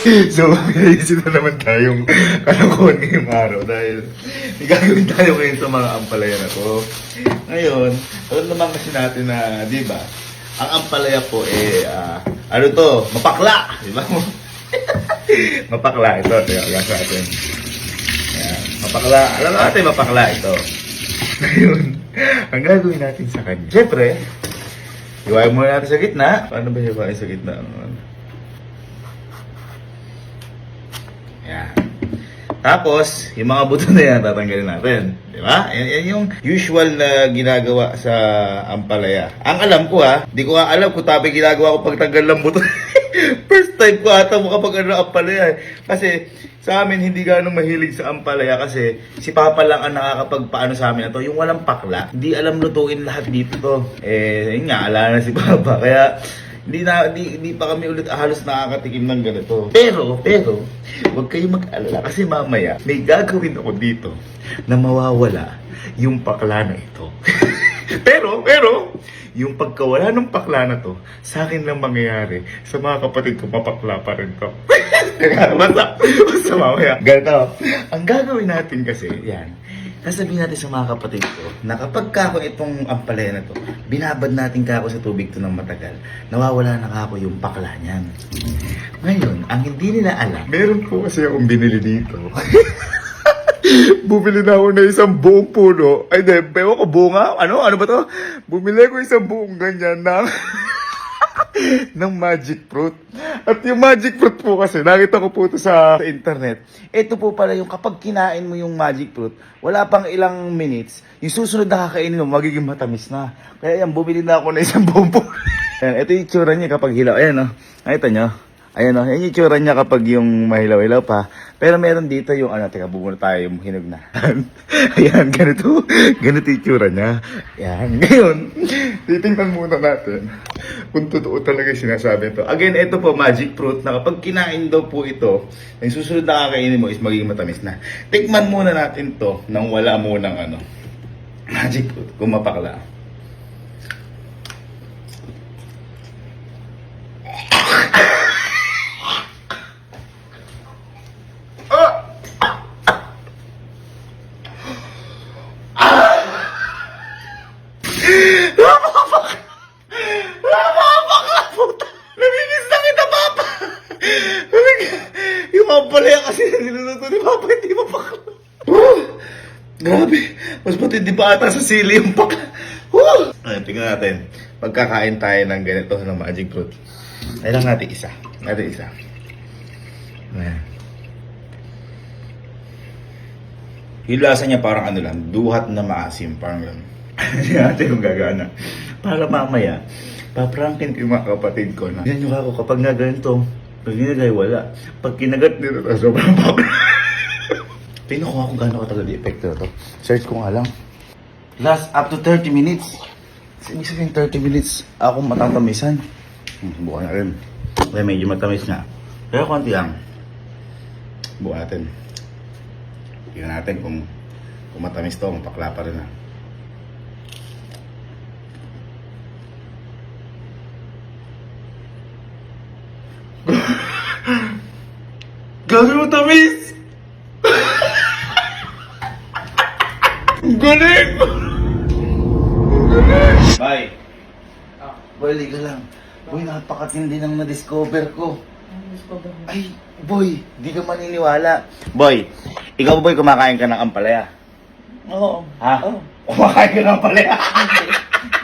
So, naisip na naman tayong kalokohan ngayong araw dahil may gagawin tayo ngayon sa mga ampalaya na to. Ngayon, alam naman kasi natin na, di ba, ang ampalaya po ano to, mapakla, di ba? Mapakla ito, tiyawag sa atin. Ayan, mapakla, alam natin mapakla ito. Ngayon, ang gagawin natin sa kanya, syempre, hiwain muna natin sa gitna. Paano ba hiwain sa gitna? Yan. Tapos, yung mga buto na yan, tatanggalin natin. Di ba? Yan yung usual na ginagawa sa ampalaya. Ang alam ko di ko alam kung tabi ginagawa ko pagtanggal ng buto. First time ko ata mo kapag ampalaya. Kasi sa amin, hindi ganong mahilig sa ampalaya kasi si Papa lang ang nakakapagpaano sa amin na to. Yung walang pakla, hindi alam lutuin lahat dito to. Yun nga, ala na si Papa. Kaya, hindi pa kami ulit halos nakakatikim ng ganito. Pero, huwag kayong mag-alala kasi mamaya may gagawin ako dito na mawawala yung pakla na ito. pero, yung pagkawala ng pakla na to, sa akin lang mangyayari. Sa mga kapatid ko, mapakla pa rin to. Kaya, basta mamaya. Ganito. Ang gagawin natin kasi, yan. Sasabihin natin sa mga kapatid ko na kapag kako itong ampalaya na to, binabad natin kako sa tubig to ng matagal, nawawala na kako yung pakla niyan. Ngayon, ang hindi nila alam, meron po kasi akong binili dito. Bumili na ako na isang buong puno. Ay, di, pewa ko bunga. Ano ba to? Bumili ko isang buong ganyan ng magic fruit. At yung magic fruit po kasi, nakita ko po ito sa internet. Ito po pala yung kapag kinain mo yung magic fruit, wala pang ilang minutes, yung susunod na kakainin mo, magiging matamis na. Kaya yan, bumili na ako na isang buong puno. Ito yung itsura niya kapag hilaw. Ayan nakita nyo? Ayan yan yung itsura niya kapag yung mahilaw-hilaw pa. Pero meron dito yung teka, bumuna tayo yung hinog na. Ayan, ganito yung itsura niya. Ayan, ngayon, titingnan muna natin kung totoo talaga yung sinasabi ito. Again, ito po, magic fruit, na kapag kinain daw po ito, yung susunod na kakainin mo is magiging matamis na. Tikman muna natin to nang wala munang magic fruit, kung mapakla. Yung ampalaya kasi niluluto ni Papa, hindi mapakla. Grabe, mas matindi pa ata sa sili yung pakla. Ayun, tingnan natin. Pagkakain tayo ng ganito ng magic fruit. Kailang natin isa. Ayan. Yung lasa niya parang duhat na maasim. Parang yun. Hindi natin yung gagana. Para mamaya, paprangkin ko yung mga kapatid ko na. Yan yung ako, kapag nga ganito, pag nilagay, wala. Pag kinagat nito, sobrang pakla. Tingnan ko nga kung gaano katagal yung epekto na to. Search ko nga lang. Last up to 30 minutes. Ibig sabihin 30 minutes, ako matatamisan. Buka na rin. Kaya medyo matamis na. Kaya konti lang. Buka natin. Tingnan natin kung matamis to, mapakla pa rin . Gano'n matamis! Galing! Bye! Boy, liga lang. Boy, napakatindi nang na-discover ko. Ay, boy, di ka maniniwala. Boy, ikaw boy, kumakain ka ng ampalaya? Oo. Ha? Oo. Kumakain ka ng ampalaya?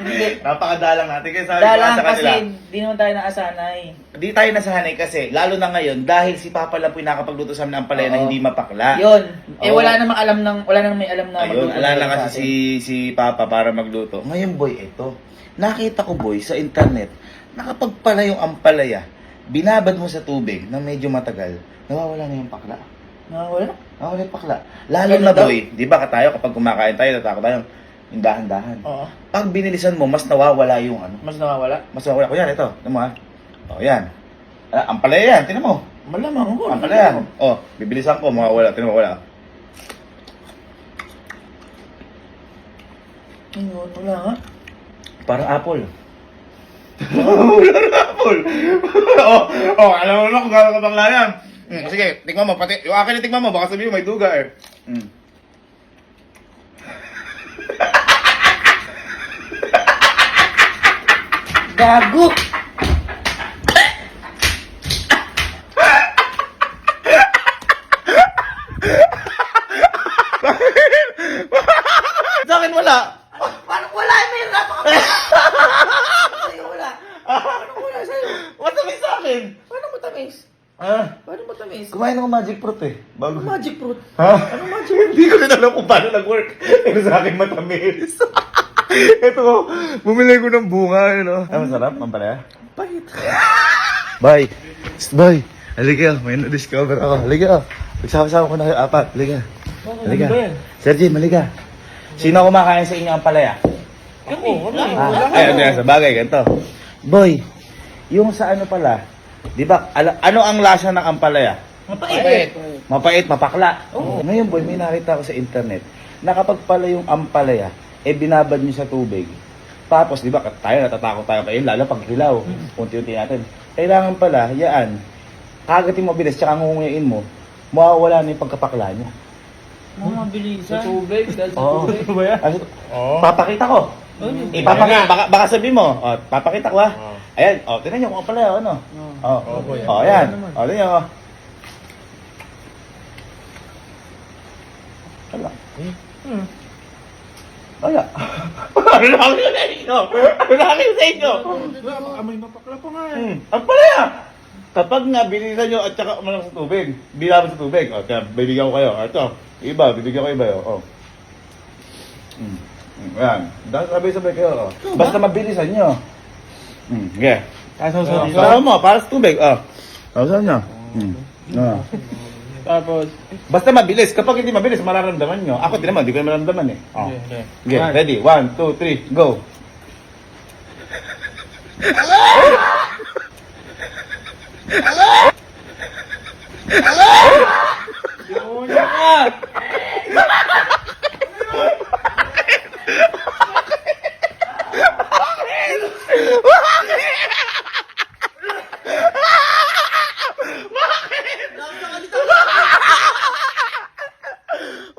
Hindi. Napakadalang natin. Kaya sabi ko Dalang sa kasi kanila, di naman tayo nakasanay. di tayo nasanay kasi, lalo na ngayon, dahil si Papa lang po yung nakapagluto sa amin ng ampalaya na Oo. hindi mapakla. Yun. Oo. Wala namang may alam na Ayun, magluto alala sa kasi atin. si Papa para magluto. Ngayon boy, ito. Nakita ko boy sa internet, nakapagpala yung ampalaya, binabad mo sa tubig ng medyo matagal, nawawala na yung pakla. Wala? Nawawala yung pakla. Lalo Ganun na daw? boy, di ba tayo kapag kumakain tayo, natakot tayo, yung dahan-dahan. Oo. Pag binilisan mo, mas nawawala yung Mas nawawala? mas nawawala. Kuyan, ito. Ano mo ha? O, yan. Ampalaya yan, tinan mo. Malamang ko. Ampalaya. O, bibilisan ko, mawawala. Tinan mo, wala. Ayun, wala nga. Parang apple. Wala na apple. Alam mo na kung gano'n kapakla yan. Sige, tikman mo. Pati, yung akin tikman mo. Baka sabihin mo may duga eh. Gago! Sa akin wala. Paano wala? May hirap ako. Sa'yo wala. Paano wala sa'yo? Matamis sa akin. Paano matamis? Paano matamis? Kumain ako magic fruit eh. Bago. Magic fruit. Ha? Ano magic? Hindi ko rin alam kung paano nag-work. Pero sa akin matamis. Ito, bumili ko ng bunga, you know. Ano masarap? Pampalaya? Pahit. Bye. Bye. Halika, may na-discover ako. Halika. Magsama-sama ko na kayo, apat. Halika. Halika. Sir Jim, halika. Sino kumakain sa inyo ang palaya? Ako, Ay, ano yan, sa bagay, ganito. Boy, yung sa ano pala, di ba, ano ang lasa ng ampalaya? Mapait. Mapait, mapakla. Ngayon boy, may nakita ko sa internet na kapag pala yung ampalaya, binabad nyo sa tubig. Tapos, di ba, tayo natatakot tayo kayo, lalo pag hilaw, unti-unti natin. Kailangan pala, yaan, kagating mabilis, tsaka ngunguyain mo, mawawala na yung pagkapakla niya. Mabilisan. Sa tubig. Dahil sa Oo. tubig. Ano ba yan? Papakita ko. Ipapakita, papakita mo. Papakita ko ha. Ayan, tingnan nyo kung pala, ano. Ayan. Tingnan nyo. Wala. Wala. Ano lang yun sa inyo? Ano lang yun sa inyo? May mapakla pa nga Ang palaya! Kapag nabilisan nyo at saka umalang sa tubig, bilaban sa tubig, kaya bibigyan ko kayo. Ito, iba, bibigyan ko iba yun. Ayan. Dahil sabay-sabay kayo. Basta mabilisan nyo. Okay. Sama mo, para sa tubig. Sausaw nyo. Tapos, Basta mabilis. Kapag hindi mabilis, mararamdaman nyo. Ako din naman, hindi ko naman maramdaman eh. Okay, ready? 1, 2, 3, go. Demonyo ka!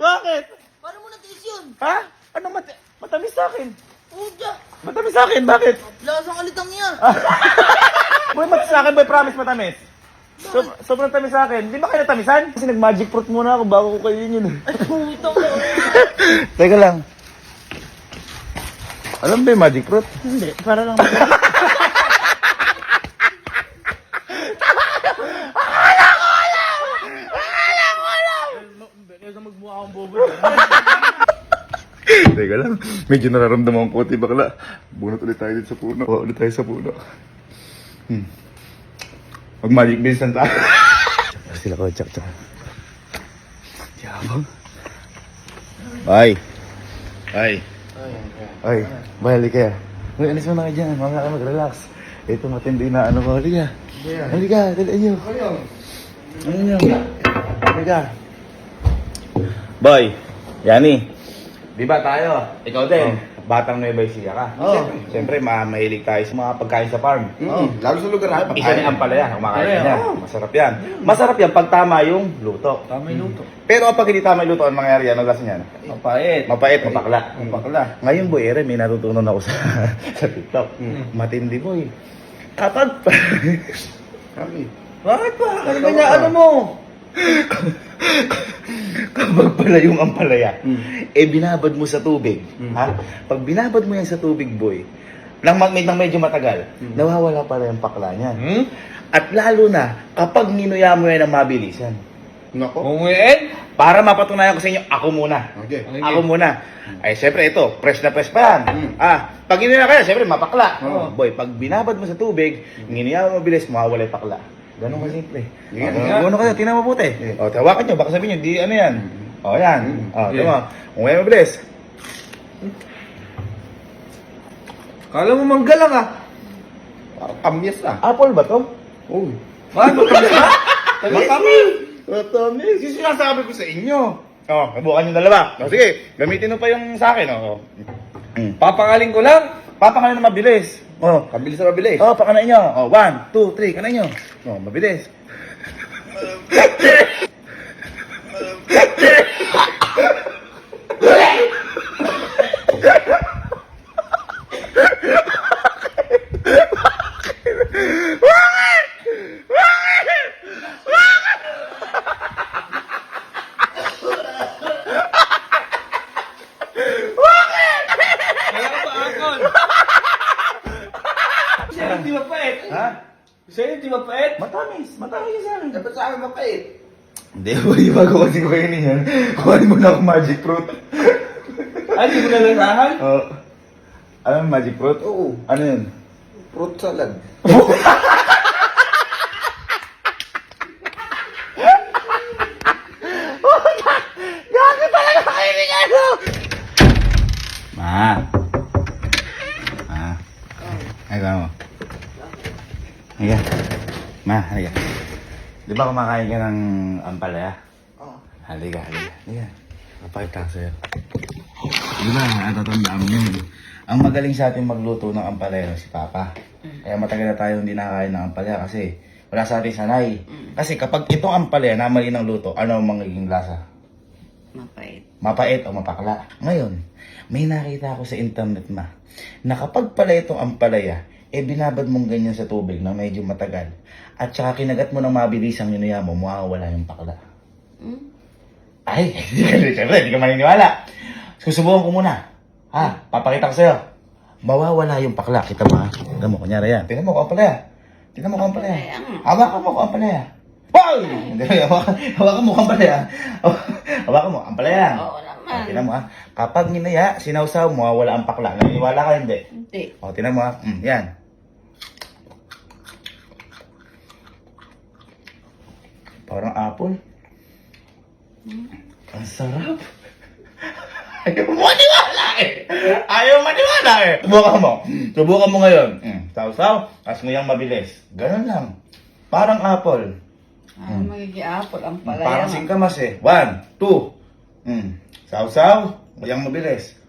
Bakit? Paano mo natiis yun? Ha? Ano matamis sa akin? Puta! Matamis sa akin, bakit? Lasang alitang yan! Boy, matamis sa akin, boy, promise matamis. Sobrang tamis sa akin. Di ba kayo natamisan? Kasi nag-magic fruit muna ako bago ko kainin yun. Ay, putang ko! Teka lang. Alam ba yung magic fruit? Hindi, para lang. Kaya magmukha akong bobo. Teka lang. Medyo nararamdaman ko konti bakla. Bunot ulit tayo dito sa puno. Ulit tayo sa puno. Mag-magic beans tayo. Sila ko, tsak. Yabang. Bye. Bye. Ay, bali kaya. Uy, alis mo na kayo dyan. Mamaya ka mag-relax. Ito matindi na ano ko. Halika. Halika, dalian nyo. Ano nyo? Halika. Boy, Yani. Di ba tayo? Ikaw din. Batang Nueva Ecija ka. Siyempre, mahilig tayo sa mga pagkain sa farm. Lalo sa lugar namin. Isa ni Ampalaya, kumakain niya. Masarap yan. Masarap yan pag tama yung luto. Tama yung luto. Pero kapag hindi tama yung luto, ano mangyayari yan? Ang lasa niyan? Mapait. Mapait, mapakla. Mapakla. Ngayon boy, ere, may natutunan ako sa TikTok. Matindi boy. Kapag Kami. Bakit ba? Ano ba niya? Ano mo? kapag pala yung ampalaya, binabad mo sa tubig. Ha? Pag binabad mo yan sa tubig, boy, nang medyo matagal, nawawala pala yung pakla niyan. At lalo na, kapag ninuya mo yan ng mabilisan. Nako. Umuwiin? Para mapatunayan ko sa inyo, ako muna. Okay. Ako muna. Ay, syempre ito, fresh na fresh pa yan. Pag inuya kaya, syempre mapakla. Boy, pag binabad mo sa tubig, ninuya mo mabilis, mawawala yung pakla. Ganun ka simple. Ganun kayo, tingnan mabuti. Tawakan nyo, baka sabihin nyo, di ano yan. Yan. Tama. Kung ngayon mabilis. Kala mo manggalang ah. Kamyas ah. Apple ba to? Oh. Ano? Matamis! Matamis! Yung sinasabi ko sa inyo. Kabukan yung dalawa. Sige, gamitin mo pa yung sa akin. Papangaling ko lang. Papakain na mabilis. Kabilis na mabilis. Pakanain nyo. 1, 2, 3, kanain nyo. Mabilis. Siya yung di mapait. Ha? Siya yung di mapait. Matamis. Matamis yan. Dapat sa akin mapait. Hindi, bago kasi ko yun yan. Kuhanin mo na ako magic fruit. Ay, di mo nalalahan? Oo. Alam mo magic fruit? Oo. Ano yun? Fruit salad. Gago talaga kayo ni ano! Ma. Ma. Ay, mo. Halika. Ma, halika. Di ba kumakain ka ng ampalaya? Oo. Halika, halika. Halika. Papakita ko sa'yo. Di ba, natatandaan mo yun. Ang magaling sa atin magluto ng ampalaya si Papa. Kaya matagal na tayo hindi nakakain ng ampalaya kasi wala sa atin sanay. Kasi kapag itong ampalaya na mali ng luto, ano ang magiging lasa? Mapait. Mapait o mapakla. Ngayon, may nakita ako sa internet na kapag pala itong ampalaya, binabad mong ganyan sa tubig na medyo matagal at saka kinagat mo ng mabilis ang ninuya mo, mawawala yung pakla. Ay, siyempre, hindi ka maniniwala. Susubukan ko muna. Ha, papakita ko sa'yo. Mawawala yung pakla. Kita mo ha? Tignan mo, kunyari yan. Tignan mo kung ampalaya. Tignan mo kung ampalaya. Hawakan mo kung ampalaya. Hoy! Hindi, hawakan mo kung ampalaya. Hawakan mo, ampalaya. Oo naman. Tignan mo ha. Kapag ninaya, sinawsaw mo, mawawala ang pakla. Naniniwala ka, hindi? Hindi. O, tignan mo ha. Yan. Parang apple. Ang sarap. Ayaw mo maniwala eh. Ayaw maniwala eh. Subukan mo. Subukan mo ngayon. Saw-saw. As mo yung mabilis. Ganun lang. Parang apple. Magiging apple ang palaya. Parang singkamas eh. 1, 2. Saw-saw. Yung mabilis.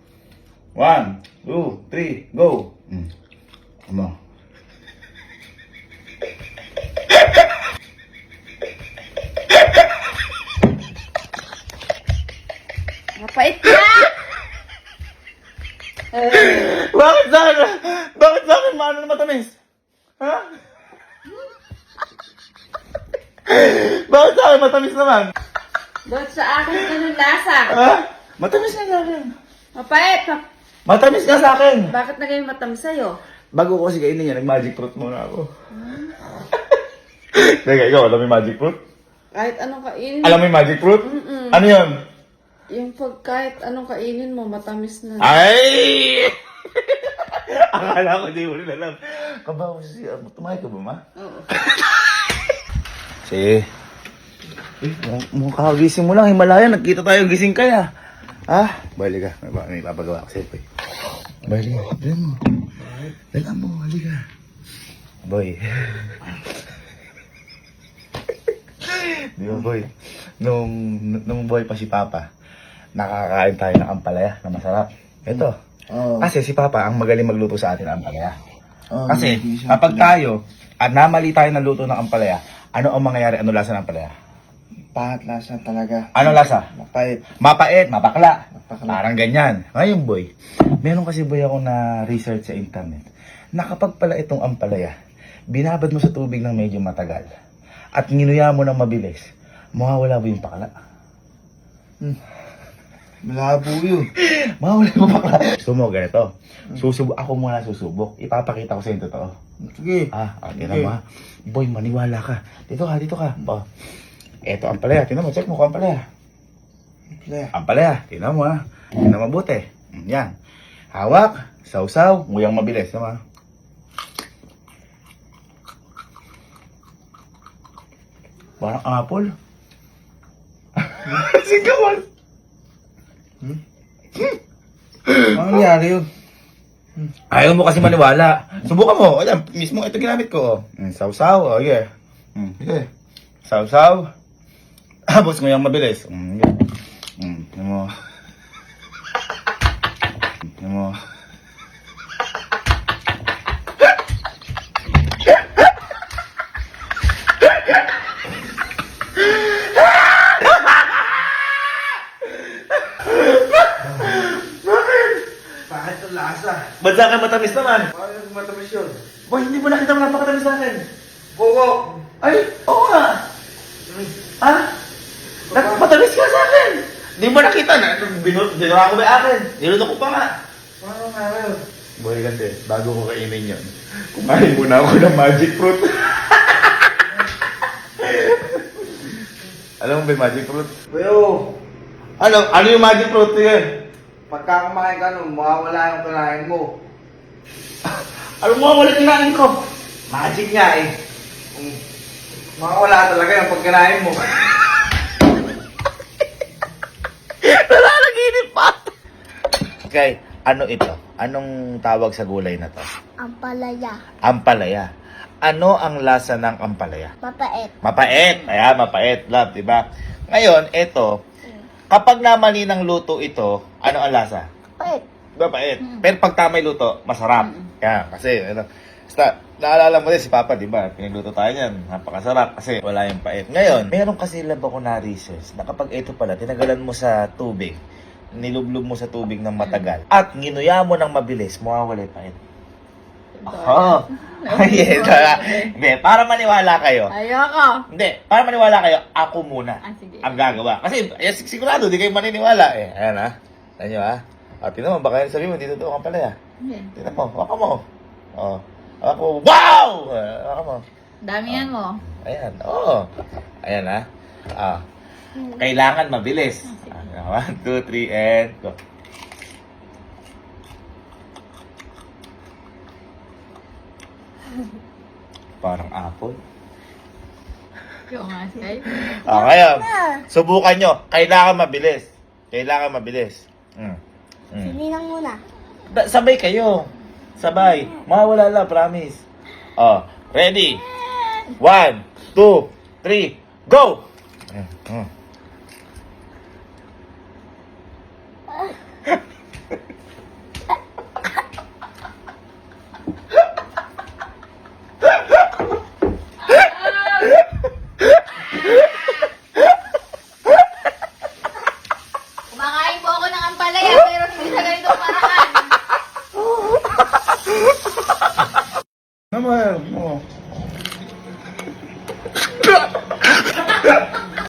1, 2, 3, go. Ano? Mapait ka! Bakit sa akin? Bakit sa akin maano na matamis? Ha? Bakit sa akin matamis naman? Doon sa akin ganun lasa. Ha? Matamis na sa akin. Mapait. Matamis ka sa akin. Bakit na kayo matamis sa'yo? Bago ko kasi kainin niya, nag-magic fruit muna ako. Teka, ikaw, alam mo yung magic fruit? Kahit anong kainin. Alam mo yung magic fruit? Mm-mm. Ano yun? Yung pag kahit anong kainin mo, matamis na. Ay! Akala ko di mo rin alam. Kabaw siya. Tumahay ka ba, ma? Oo. Sige. Mukha gising mo lang, Himalaya. Nagkita tayo gising kaya. Ha? Balik ka. May papagawa ko sa'yo, boy. Balik. Dala mo. Dala mo. Halika. Boy. Di ba, boy? Nung boy pa si Papa, nakakain tayo ng ampalaya na masarap. Ito. Oo. Kasi si Papa ang magaling magluto sa atin ng ampalaya. Oo, Kasi hindi siya kapag tayo at namali tayo ng luto ng ampalaya, ano ang mangyayari? Ano lasa ng ampalaya? Pahat lasa talaga. Ano lasa? Mapait. Mapait, mapakla. Mapakla. Parang ganyan. Ngayon, boy, meron kasi boy ako na research sa internet na kapag pala itong ampalaya, binabad mo sa tubig ng medyo matagal at nginuya mo ng mabilis, mawawala ba yung pakla? Malabo yun. Mawawala yung pakla. Gusto mo, ganito. Ako muna susubok. Ipapakita ko sa yung totoo. Sige. Tingnan mo ha. Boy, maniwala ka. Dito ka. Eto ang palaya. Tingnan mo, check mo kung ang palaya. Ang palaya. Tingnan mo ha. Tingnan mabuti. Yan. Hawak. Sausaw. Nguyang mabilis. Tingnan mo ha. Parang apple. Singkamas. Ano nangyari yun? Ayaw mo kasi maniwala. Subukan mo. Ayan, mismo ito ginamit ko. Sausaw. Yeah. Yeah. Sausaw. Tapos nguyang mabilis. Tingnan mo. Tingnan mo. lasa. Ba't sa akin matamis naman? Paano yung matamis yun? Boy, hindi mo nakita mo napakatamis sa akin. Bugo! Ay, oo nga. Ha? Matamis ka sa akin. Hindi mo nakita na. Binura ko ba akin? Niluto ko pa nga. Paano nga yun? Boy, kasi bago ko kainin yun, kumain muna ako ng magic fruit. Alam mo ba yung magic fruit? Kuyo, Ano yung magic fruit yun? pagka kumain ka nun, mawawala yung kinain mo. Alam mo, wala kinain ko. Magic nga eh. Mawawala talaga yung pag kinain mo. Nalalaginip pa. Okay, ano ito? Anong tawag sa gulay na to? Ampalaya. Ampalaya. Ano ang lasa ng ampalaya? Mapait. Mapait. Ayan, mapait, love, di ba? Ngayon, ito, kapag namali ng luto ito, ano ang lasa? Mapait. Mapait. Pero pag tamay luto, masarap. Kaya, kasi, basta, naalala mo din si Papa, di ba? Pinagluto tayo niyan. Napakasarap kasi wala yung pait. Ngayon, meron kasi lab ako na research na kapag ito pala, tinagalan mo sa tubig, nilublog mo sa tubig ng matagal, at nginuya mo ng mabilis, mawawala yung pait. Oo. Yes. Hindi, para maniwala kayo. Ayoko. Hindi, para maniwala kayo, ako muna Sige. ang gagawa. Kasi, sigurado, di kayo maniniwala eh. Ayan ha. Ayan nyo ha. Tingnan mo, baka yan sabihin mo, dito to ka pala ya. Tingnan mo, waka mo. Oh. Waka mo. Wow! Waka mo. Damihan mo. Ayan, oo. Ayan ha. Kailangan mabilis. 1, 2, 3, and go. Parang apple. Yung nga, Sky. Ngayon, subukan nyo. Kailangan mabilis. Kailangan mabilis. Sininang muna. Sabay kayo. Sabay. Mawawala lang, promise. Ready? 1, 2, 3, go!